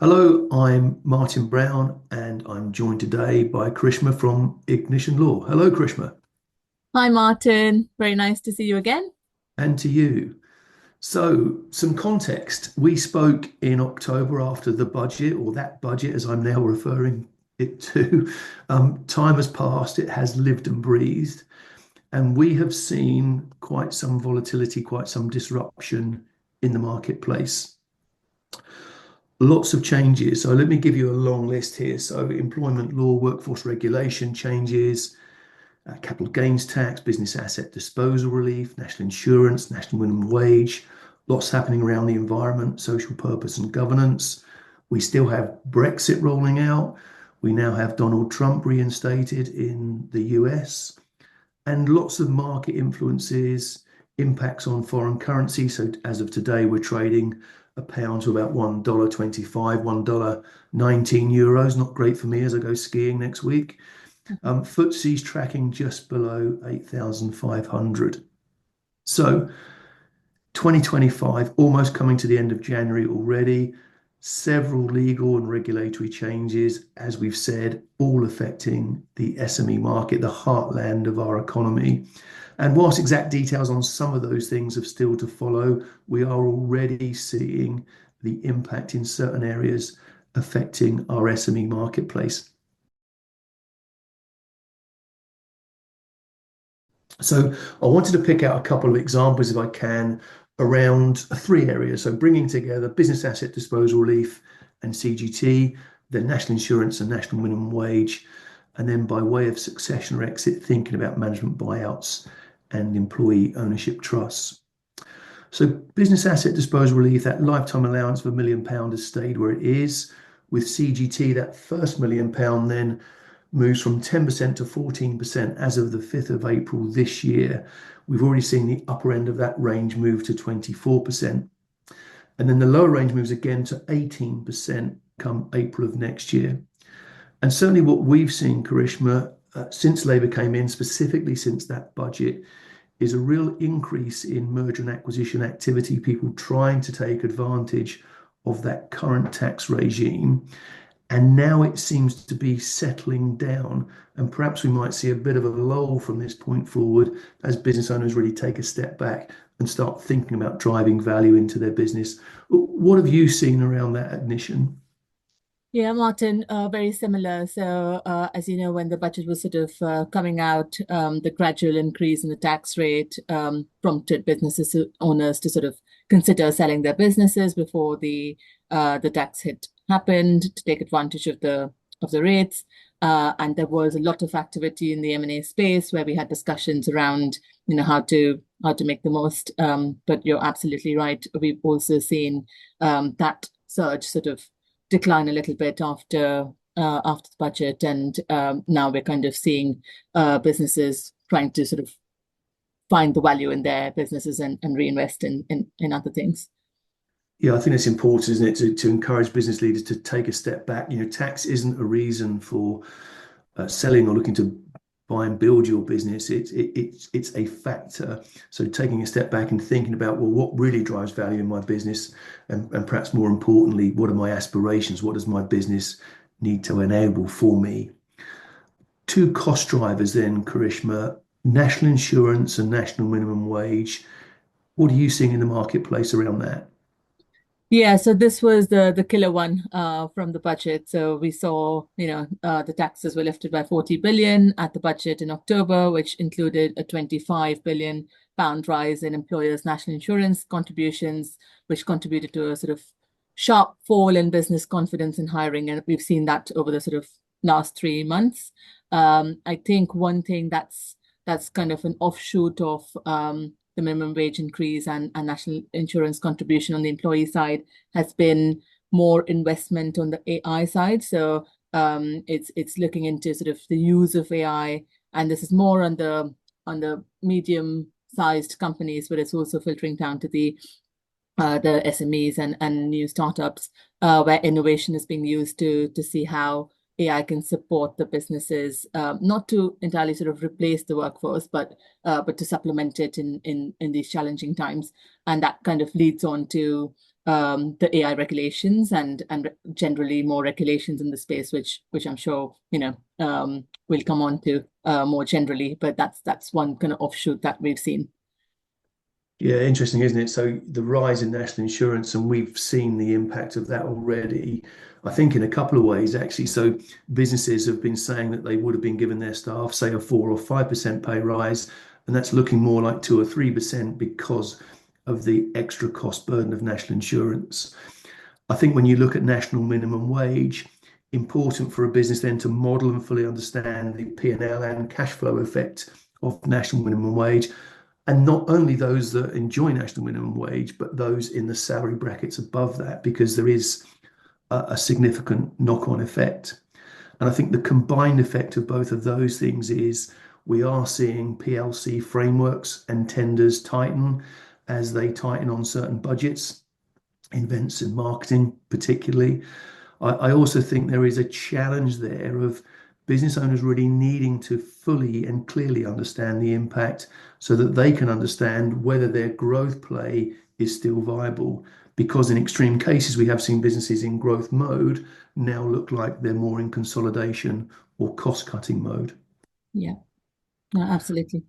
Hello, I'm Martin Brown and I'm joined today by Karishma from Ignition Law. Hello, Karishma, Hi, Martin. Very nice to see you again. and to you. So, some context. We spoke in October after the budget, or that budget as I'm now referring it to. Time has passed, it has lived and breathed, and we have seen quite some volatility, quite some disruption in the marketplace. Lots of changes. So, let me give you a long list here. So, employment law, workforce regulation changes, capital gains tax, business asset disposal relief, national insurance, national minimum wage, lots happening around the environment, social purpose and governance. We still have Brexit rolling out. We now have Donald Trump reinstated in the US, and lots of market influences, impacts on foreign currency. So as of today, we're trading a pound to about $1.25, €1.19. Not great for me as I go skiing next week. FTSE's tracking just below 8,500. So 2025, almost coming to the end of January already. Several legal and regulatory changes, as we've said, all affecting the SME market, the heartland of our economy. And whilst exact details on some of those things have still to follow, we are already seeing the impact in certain areas affecting our SME marketplace. So I wanted to pick out a couple of examples, if I can, around three areas. So bringing together business asset disposal relief and CGT, then national insurance and national minimum wage, and then by way of succession or exit, thinking about management buyouts and employee ownership trusts. So business asset disposal relief, that lifetime allowance of £1 million has stayed where it is. With CGT, that first £1 million then moves from 10% to 14% as of the 5th of April this year. We've already seen the upper end of that range move to 24%. And then the lower range moves again to 18% come April of next year. And certainly what we've seen, Karishma, since Labour came in, specifically since that budget, is a real increase in merger and acquisition activity, people trying to take advantage of that current tax regime. And now it seems to be settling down. And perhaps we might see a bit of a lull from this point forward as business owners really take a step back and start thinking about driving value into their business. What have you seen around that ignition? Yeah, Martin, very similar. So, as you know, when the budget was sort of coming out, the gradual increase in the tax rate prompted businesses owners to sort of consider selling their businesses before the tax hit happened to take advantage of the rates. And there was a lot of activity in the M&A space where we had discussions around, how to make the most. But you're absolutely right. We've also seen that surge sort of decline a little bit after the budget, and now we're kind of seeing businesses trying to sort of find the value in their businesses and reinvest in other things. Yeah, I think it's important, isn't it, to encourage business leaders to take a step back. Tax isn't a reason for selling or looking to buy and build your business. It's a factor. So taking a step back and thinking about, well, what really drives value in my business, and perhaps more importantly, what are my aspirations? What does my business need to enable for me? Two cost drivers then, Karishma, national insurance and national minimum wage. What are you seeing in the marketplace around that? Yeah, so this was the killer one from the budget. So we saw, the taxes were lifted by 40 billion at the budget in October, which included a 25 billion pound rise in employers' national insurance contributions, which contributed to a sort of sharp fall in business confidence in hiring. And we've seen that over the sort of last 3 months. I think one thing that's kind of an offshoot of the minimum wage increase and national insurance contribution on the employee side has been more investment on the AI side. So it's looking into sort of the use of AI, and this is more on the medium-sized companies, but it's also filtering down to the SMEs and new startups where innovation is being used to see how AI can support the businesses, not to entirely sort of replace the workforce, but to supplement it in these challenging times. And that kind of leads on to the AI regulations and generally more regulations in the space, which I'm sure we'll come on to more generally. But that's one kind of offshoot that we've seen. Yeah, interesting, isn't it? So the rise in national insurance, and we've seen the impact of that already, I think in a couple of ways, actually. So businesses have been saying that they would have been given their staff, say, a 4 or 5% pay rise, and that's looking more like 2 or 3% because of the extra cost burden of national insurance. I think when you look at national minimum wage, important for a business then to model and fully understand the P&L and cash flow effect of national minimum wage, and not only those that enjoy national minimum wage, but those in the salary brackets above that, because there is a significant knock-on effect. And I think the combined effect of both of those things is we are seeing PLC frameworks and tenders tighten as they tighten on certain budgets, events and marketing particularly. I also think there is a challenge there of business owners really needing to fully and clearly understand the impact so that they can understand whether their growth play is still viable. Because in extreme cases, we have seen businesses in growth mode now look like they're more in consolidation or cost cutting mode. Yeah, no, absolutely.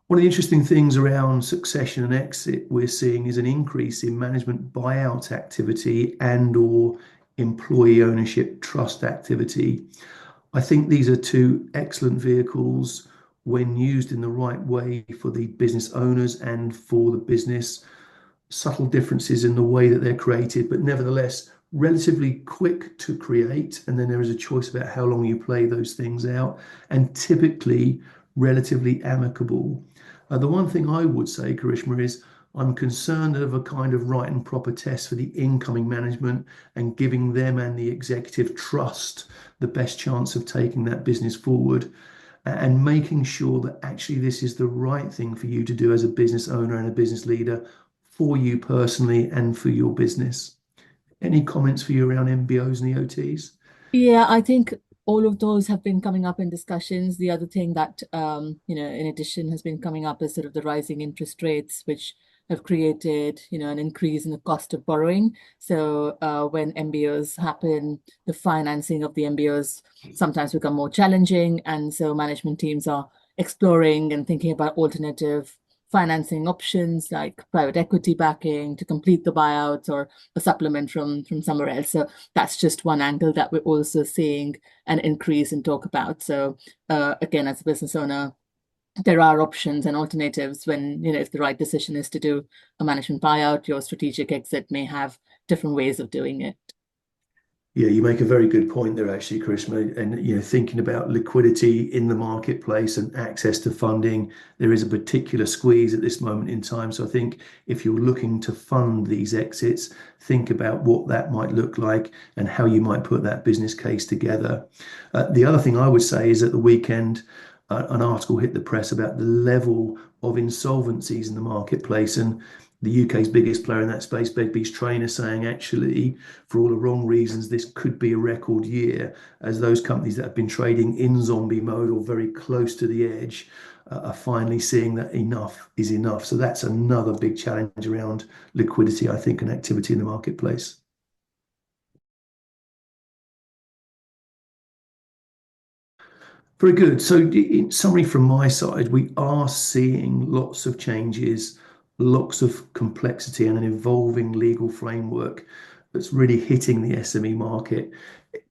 One of the interesting things around succession and exit we're seeing is an increase in management buyout activity and or employee ownership trust activity. I think these are two excellent vehicles when used in the right way for the business owners and for the business. Subtle differences in the way that they're created, but nevertheless relatively quick to create. And then there is a choice about how long you play those things out, and typically relatively amicable. The one thing I would say, Karishma, is I'm concerned of a kind of right and proper test for the incoming management and giving them and the executive trust the best chance of taking that business forward and making sure that actually this is the right thing for you to do as a business owner and a business leader for you personally and for your business. Any comments for you around MBOs and EOTs? Yeah, I think all of those have been coming up in discussions. The other thing that, in addition has been coming up is sort of the rising interest rates, which have created, an increase in the cost of borrowing. So when MBOs happen, the financing of the MBOs sometimes become more challenging. And so management teams are exploring and thinking about alternative financing options like private equity backing to complete the buyouts or a supplement from somewhere else. So that's just one angle that we're also seeing an increase in talk about. So again, as a business owner, there are options and alternatives when, if the right decision is to do a management buyout, your strategic exit may have different ways of doing it. Yeah, you make a very good point there, actually, Karishma. And thinking about liquidity in the marketplace and access to funding, there is a particular squeeze at this moment in time. So I think if you're looking to fund these exits, think about what that might look like and how you might put that business case together. The other thing I would say is at the weekend, an article hit the press about the level of insolvencies in the marketplace, and the UK's biggest player in that space, Begbies Traynor, saying actually, for all the wrong reasons, this could be a record year as those companies that have been trading in zombie mode or very close to the edge are finally seeing that enough is enough. So that's another big challenge around liquidity, I think, and activity in the marketplace. Very good. So, in summary from my side, we are seeing lots of changes, lots of complexity, and an evolving legal framework that's really hitting the SME market.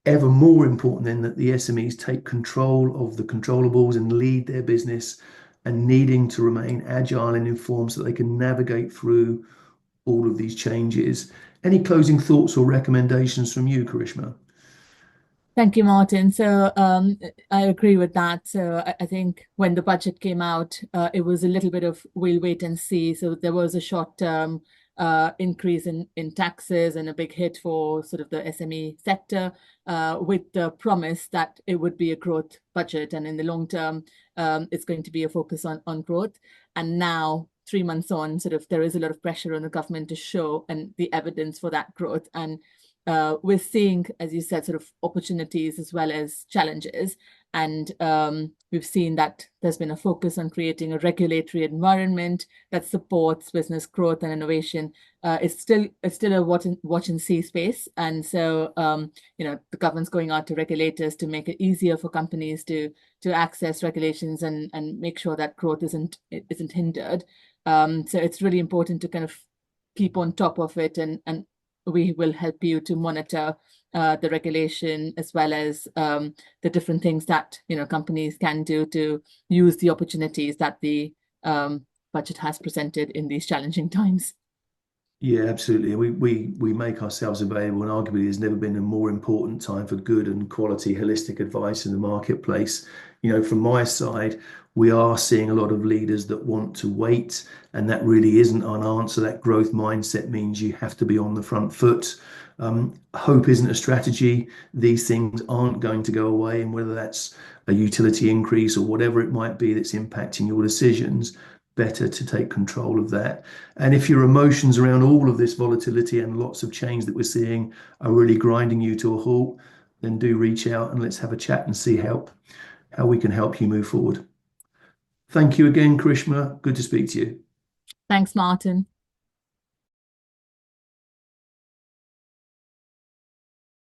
Ever more important then that the SMEs take control of the controllables and lead their business and needing to remain agile and informed so they can navigate through all of these changes. Any closing thoughts or recommendations from you, Karishma? Thank you, Martin. So I agree with that. So I think when the budget came out, it was a little bit of we'll wait and see. So there was a short-term increase in taxes and a big hit for sort of the SME sector, with the promise that it would be a growth budget. And in the long term, it's going to be a focus on growth. And now, 3 months on, sort of there is a lot of pressure on the government to show and the evidence for that growth. And we're seeing, as you said, sort of opportunities as well as challenges. And we've seen that there's been a focus on creating a regulatory environment that supports business growth and innovation. It's still a watch and see space, and so the government's going out to regulators to make it easier for companies to access regulations and make sure that growth isn't hindered. So it's really important to kind of keep on top of it, and we will help you to monitor the regulation as well as the different things that companies can do to use the opportunities that the budget has presented in these challenging times. Yeah, absolutely. We make ourselves available, and arguably there's never been a more important time for good and quality holistic advice in the marketplace. From my side, we are seeing a lot of leaders that want to wait, and that really isn't an answer. That growth mindset means you have to be on the front foot. Hope isn't a strategy. These things aren't going to go away, and whether that's a utility increase or whatever it might be that's impacting your decisions, better to take control of that. And if your emotions around all of this volatility and lots of change that we're seeing are really grinding you to a halt, then do reach out and let's have a chat and see how we can help you move forward. Thank you again, Karishma. Good to speak to you. Thanks, Martin.